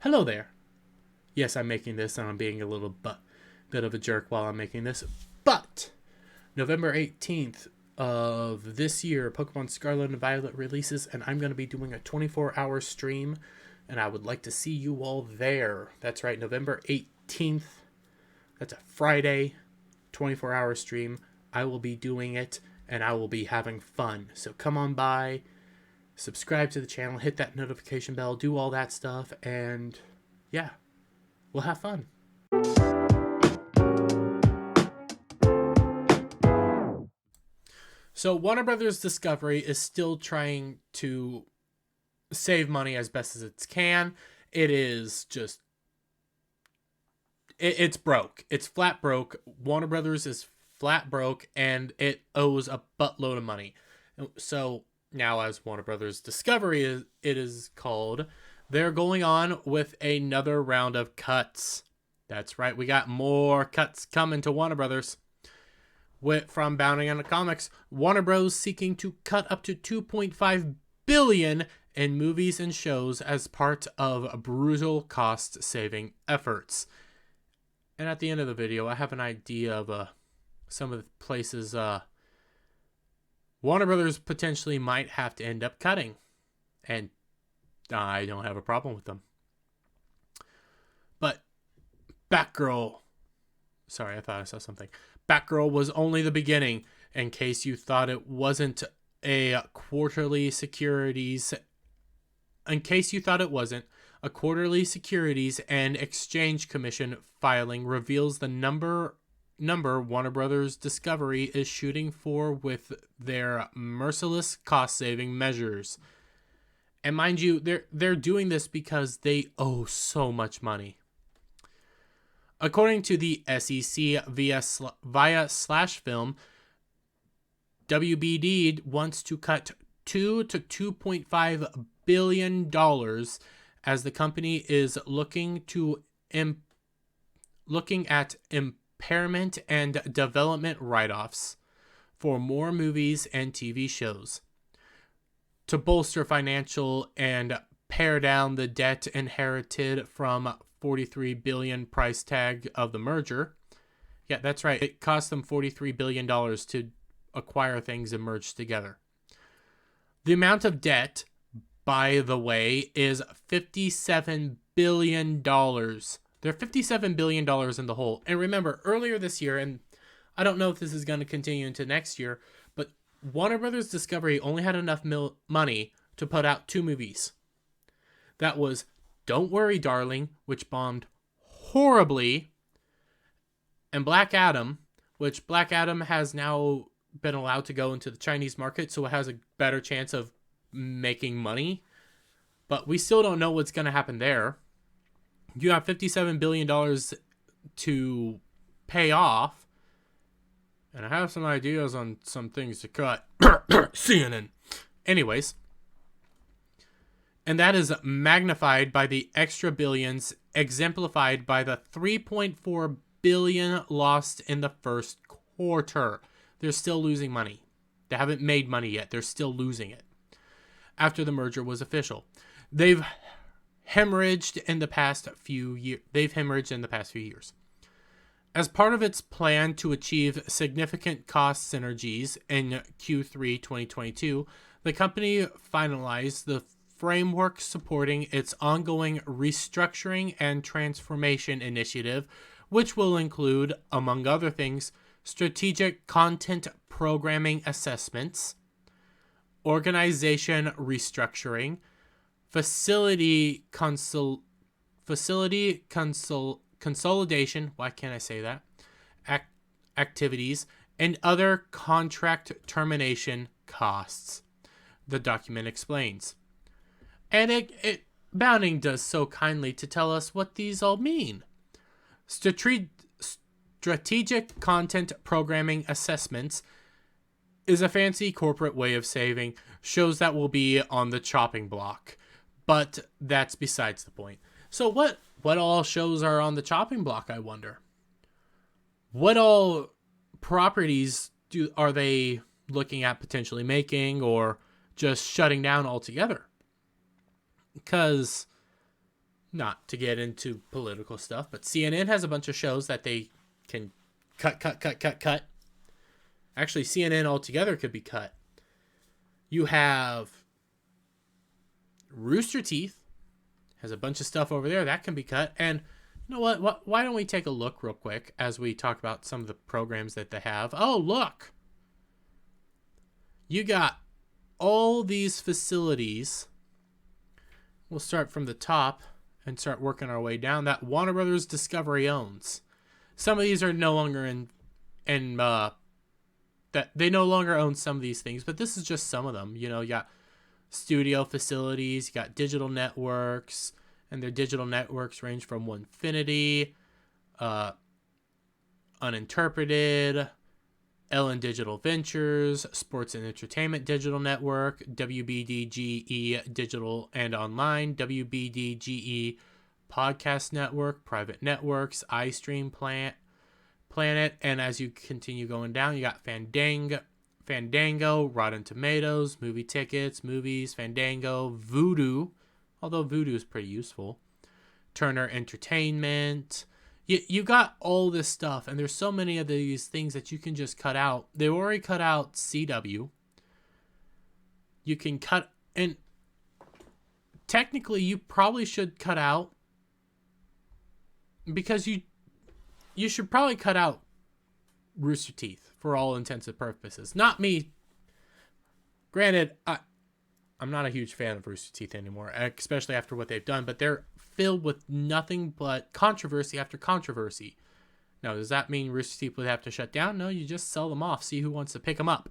Hello there. Yes, I'm making this and I'm being a bit of a jerk while I'm making this. But November 18th of this year, Pokemon Scarlet and Violet releases, and I'm going to be doing a 24-hour stream, and I would like to see you all there. That's right, November 18th. That's a Friday, 24-hour stream. I will be doing it, and I will be having fun. So come on by, subscribe to the channel, hit that notification bell, do all that stuff, and yeah, we'll have fun. So Warner Brothers Discovery is still trying to save money as best as it can. It is just it's broke. It's flat broke. Warner Brothers is flat broke, and it owes a buttload of money. So now, as Warner Brothers Discovery it is called, they're going on with another round of cuts. That's right, we got more cuts coming to Warner Brothers. From Bounding on the Comics, Warner Bros. Seeking to cut up to $2.5 billion in movies and shows as part of brutal cost-saving efforts. And at the end of the video, I have an idea of some of the places Warner Brothers potentially might have to end up cutting. And I don't have a problem with them. But Batgirl... Sorry, I thought I saw something. Batgirl was only the beginning, in case you thought it wasn't a quarterly securities... In case you thought it wasn't, a quarterly Securities and Exchange Commission filing reveals the number Warner Brothers Discovery is shooting for with their merciless cost-saving measures. And mind you, they're doing this because they owe so much money. According to the SEC via Slash Film, WBD wants to cut $2 to $2.5 billion as the company is looking at impairment and development write-offs for more movies and TV shows to bolster financial and pare down the debt inherited from $43 billion price tag of the merger. Yeah, that's right. It cost them $43 billion to acquire things and merge together. The amount of debt, by the way, is $57 billion. They're $57 billion in the hole. And remember, earlier this year, and I don't know if this is going to continue into next year, but Warner Brothers Discovery only had enough money to put out 2 movies. That was Don't Worry, Darling, which bombed horribly, and Black Adam, which Black Adam has now been allowed to go into the Chinese market, so it has a better chance of making money. But we still don't know what's going to happen there. You have $57 billion to pay off, and I have some ideas on some things to cut. CNN. Anyways. And that is magnified by the extra billions, exemplified by the $3.4 billion lost in the first quarter. They're still losing money. They haven't made money yet. They're still losing it. After the merger was official, they've hemorrhaged in the past few years. As part of its plan to achieve significant cost synergies in Q3 2022, the company finalized the framework supporting its ongoing restructuring and transformation initiative, which will include, among other things, strategic content programming assessments, organization restructuring, facility consolidation, why can't I say that, activities, and other contract termination costs, the document explains. And Bounding does so kindly to tell us what these all mean. Strategic content programming assessments is a fancy corporate way of saying shows that will be on the chopping block. But that's besides the point. So what all shows are on the chopping block, I wonder? What all properties are they looking at potentially making or just shutting down altogether? Because Not to get into political stuff, but CNN has a bunch of shows that they can cut. Actually, CNN altogether could be cut. You have Rooster Teeth has a bunch of stuff over there that can be cut. And you know what? Why don't we take a look real quick as we talk about some of the programs that they have? Oh, look. You got all these facilities. We'll start from the top and start working our way down that Warner Brothers Discovery owns. Some of these are no longer that they no longer own some of these things, but this is just some of them. You know, you got studio facilities, you got digital networks, and their digital networks range from Onefinity, Uninterpreted, Ellen Digital Ventures, Sports and Entertainment Digital Network, WBDGE Digital and Online, WBDGE Podcast Network, Private Networks, iStream Planet, and as you continue going down, you got Fandango, Rotten Tomatoes, Movie Tickets, Movies, Fandango, Vudu, although Vudu is pretty useful, Turner Entertainment. You got all this stuff, and there's so many of these things that you can just cut out. They already cut out CW. You can cut, and technically you probably should cut out, because you should probably cut out Rooster Teeth for all intents and purposes. Not me. Granted, I'm not a huge fan of Rooster Teeth anymore, especially after what they've done, but they're filled with nothing but controversy after controversy. Now, does that mean Rooster Teeth would have to shut down? No, you just sell them off. See who wants to pick them up.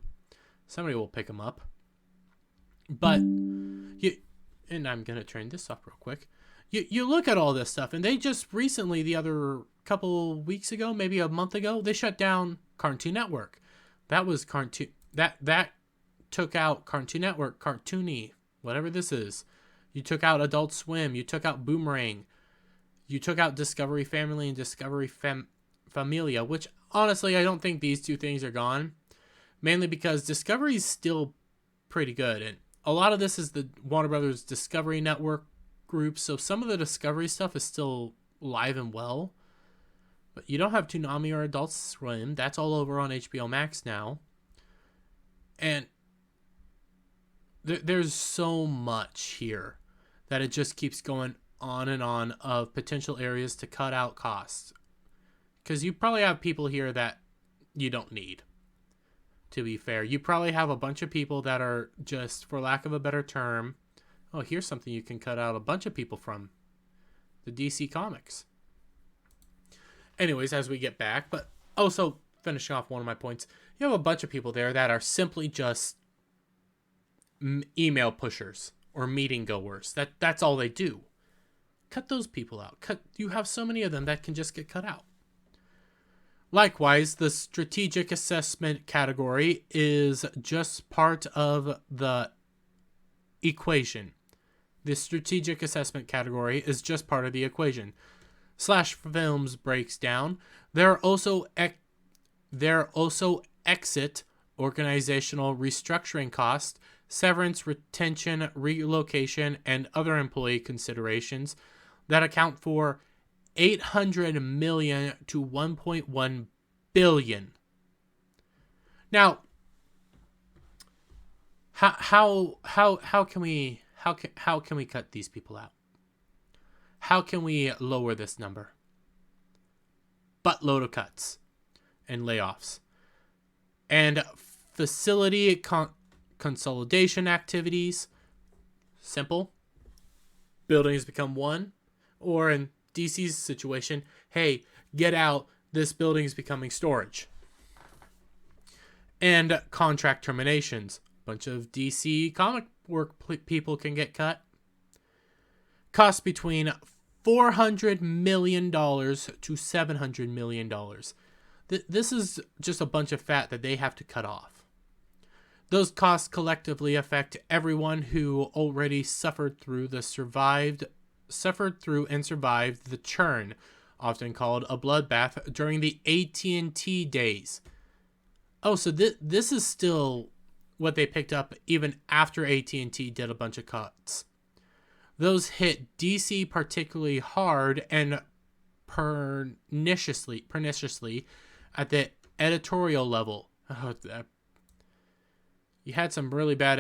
Somebody will pick them up. But, and I'm going to turn this off real quick. You look at all this stuff, and they just recently, the other couple weeks ago, maybe a month ago, they shut down Cartoon Network. That was Cartoon, that took out Cartoon Network, Cartoony, whatever this is. You took out Adult Swim. You took out Boomerang. You took out Discovery Family and Discovery Familia, which honestly, I don't think these two things are gone. Mainly because Discovery is still pretty good. And a lot of this is the Warner Brothers Discovery Network group. So some of the Discovery stuff is still live and well. But you don't have Toonami or Adult Swim. That's all over on HBO Max now. And there's so much here that it just keeps going on and on of potential areas to cut out costs. Because you probably have people here that you don't need, to be fair. You probably have a bunch of people that are just, for lack of a better term, oh, here's something you can cut out a bunch of people from. The DC Comics. Anyways, as we get back, but also finishing off one of my points, you have a bunch of people there that are simply just email pushers or meeting goers. That's all they do. Cut those people out. You have so many of them that can just get cut out. Likewise, the strategic assessment category is just part of the equation. The strategic assessment category is just part of the equation. Slash Films breaks down. There are also exit, organizational restructuring costs, severance, retention, relocation, and other employee considerations that account for $800 million to $1.1 billion. Now, how can we cut these people out? How can we lower this number? Buttload of cuts and layoffs and facility consolidation activities. Simple. Buildings become one, or in DC's situation, hey, get out, this building is becoming storage. And contract terminations. A bunch of DC comic work people can get cut. Costs between $400 million to $700 million. This is just a bunch of fat that they have to cut off. Those costs collectively affect everyone who already suffered through and survived the churn, often called a bloodbath, during the AT&T days. Oh, so this is still what they picked up even after AT&T did a bunch of cuts. Those hit DC particularly hard and perniciously at the editorial level. You had some really bad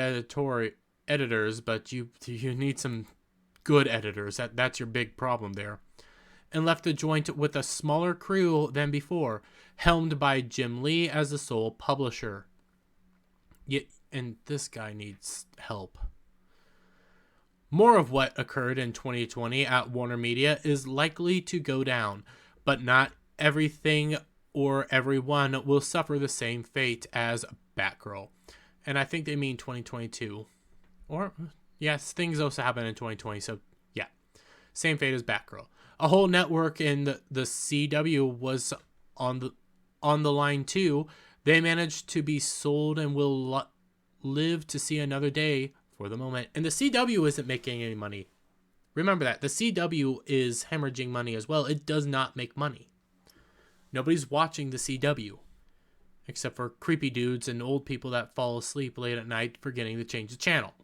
editors, but you need some good editors. That's your big problem there. And left the joint with a smaller crew than before, helmed by Jim Lee as the sole publisher. And this guy needs help. More of what occurred in 2020 at Warner Media is likely to go down, but not everything or everyone will suffer the same fate as Batgirl. And I think they mean 2022. Or, yes, things also happen in 2020, so yeah. Same fate as Batgirl. A whole network in the CW was on the line too. They managed to be sold and will live to see another day for the moment. And the CW isn't making any money. Remember that. The CW is hemorrhaging money as well. It does not make money. Nobody's watching the CW. Except for creepy dudes and old people that fall asleep late at night forgetting to change the channel.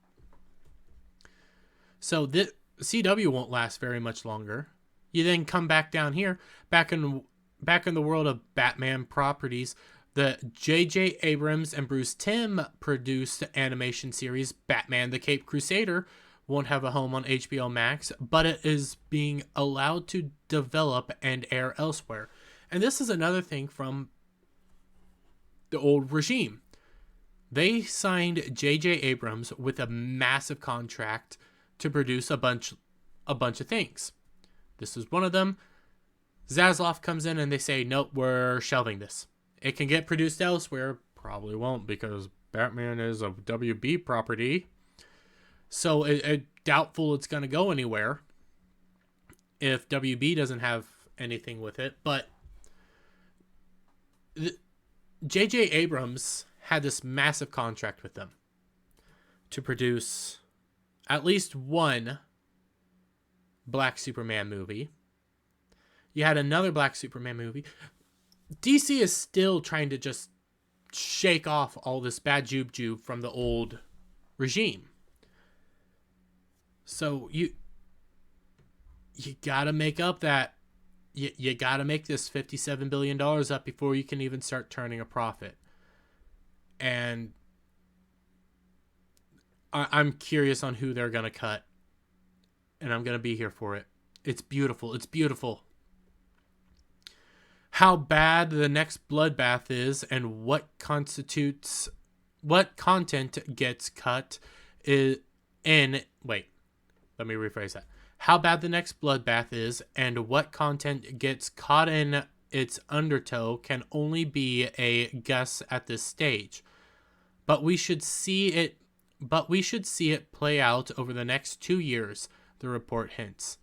So the CW won't last very much longer. You then come back down here, back in the world of Batman properties. The J.J. Abrams and Bruce Timm produced animation series Batman the Caped Crusader won't have a home on HBO Max, but it is being allowed to develop and air elsewhere. And this is another thing from the old regime. They signed J.J. Abrams with a massive contract to produce a bunch of things. This is one of them. Zaslav comes in and they say, nope, we're shelving this. It can get produced elsewhere. Probably won't because Batman is a WB property. So it's doubtful it's going to go anywhere if WB doesn't have anything with it. But J.J. Abrams had this massive contract with them to produce at least one Black Superman movie. You had another Black Superman movie. DC is still trying to just shake off all this bad juju from the old regime. So you gotta make up that. You gotta make this $57 billion up before you can even start turning a profit. And I'm curious on who they're gonna cut. And I'm gonna be here for it. It's beautiful. It's beautiful. How bad the next bloodbath is and what content gets cut is in. Wait, let me rephrase that. How bad the next bloodbath is and what content gets caught in its undertow can only be a guess at this stage. But we should see it play out over the next 2 years, the report hints.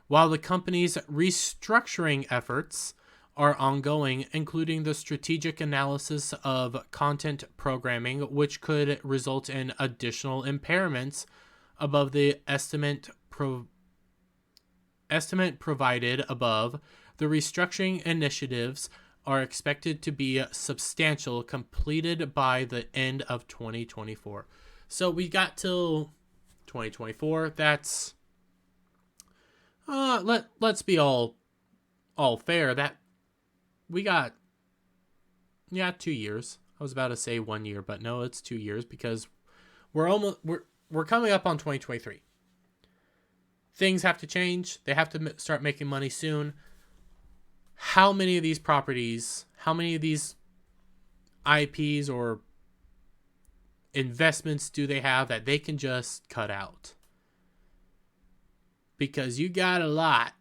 While the company's restructuring efforts are ongoing, including the strategic analysis of content programming, which could result in additional impairments above the estimate provided above. The restructuring initiatives are expected to be substantial, completed by the end of 2024. So we got till 2024. That's let's be all fair. That we got 2 years. I was about to say 1 year, but no, it's 2 years because we're coming up on 2023. Things have to change. They have to start making money soon. How many of these properties, how many of these IPs or investments do they have that they can just cut out? Because you got a lot.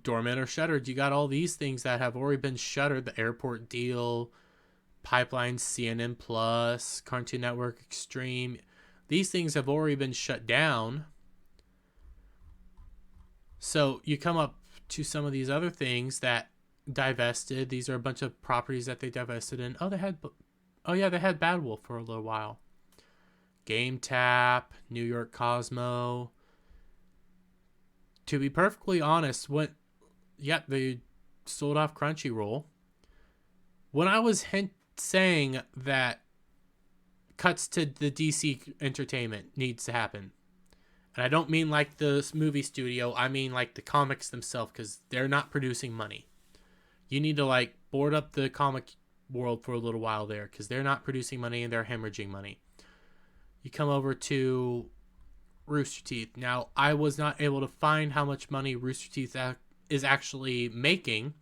Dormant or shuttered. You got all these things that have already been shuttered. The airport deal, Pipeline, CNN Plus, Cartoon Network Extreme. These things have already been shut down. So you come up to some of these other things that divested. These are a bunch of properties that they divested in. They had Bad Wolf for a little while. Game Tap, New York Cosmo. To be perfectly honest, they sold off Crunchyroll. When I was saying that cuts to the DC entertainment needs to happen. And I don't mean like the movie studio. I mean like the comics themselves, because they're not producing money. You need to like board up the comic world for a little while there, because they're not producing money and they're hemorrhaging money. You come over to Rooster Teeth. Now, I was not able to find how much money Rooster Teeth is actually making,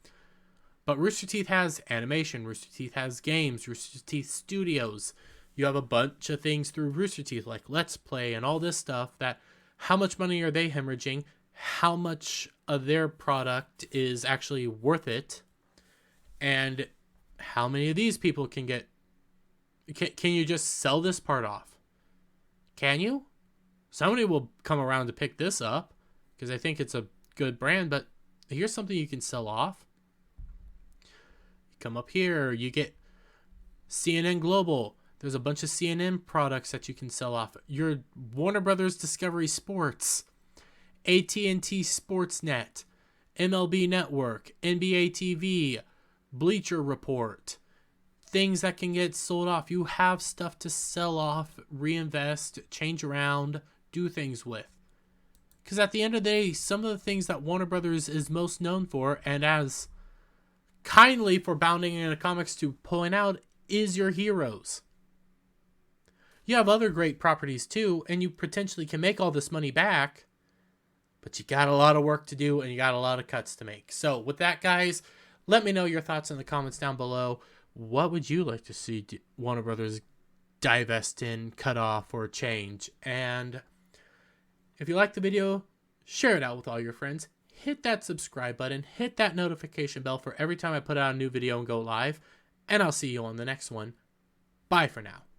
but Rooster Teeth has animation, Rooster Teeth has games, Rooster Teeth Studios. You have a bunch of things through Rooster Teeth, like Let's Play and all this stuff. That how much money are they hemorrhaging? How much of their product is actually worth it? And how many of these people can get... Can you just sell this part off? Can you? Somebody will come around to pick this up, because I think it's a good brand, but here's something you can sell off. You come up here, you get CNN Global. There's a bunch of CNN products that you can sell off. Your Warner Brothers Discovery Sports, AT&T Sportsnet, MLB Network, NBA TV, Bleacher Report. Things that can get sold off. You have stuff to sell off, reinvest, change around, do things with. Because at the end of the day, some of the things that Warner Brothers is most known for, and as kindly for Bounding into Comics to point out, is your heroes. You have other great properties too, and you potentially can make all this money back, but you got a lot of work to do and you got a lot of cuts to make. So with that, guys, let me know your thoughts in the comments down below. What would you like to see Warner Brothers divest in, cut off, or change? And if you like the video, share it out with all your friends. Hit that subscribe button. Hit that notification bell for every time I put out a new video and go live. And I'll see you on the next one. Bye for now.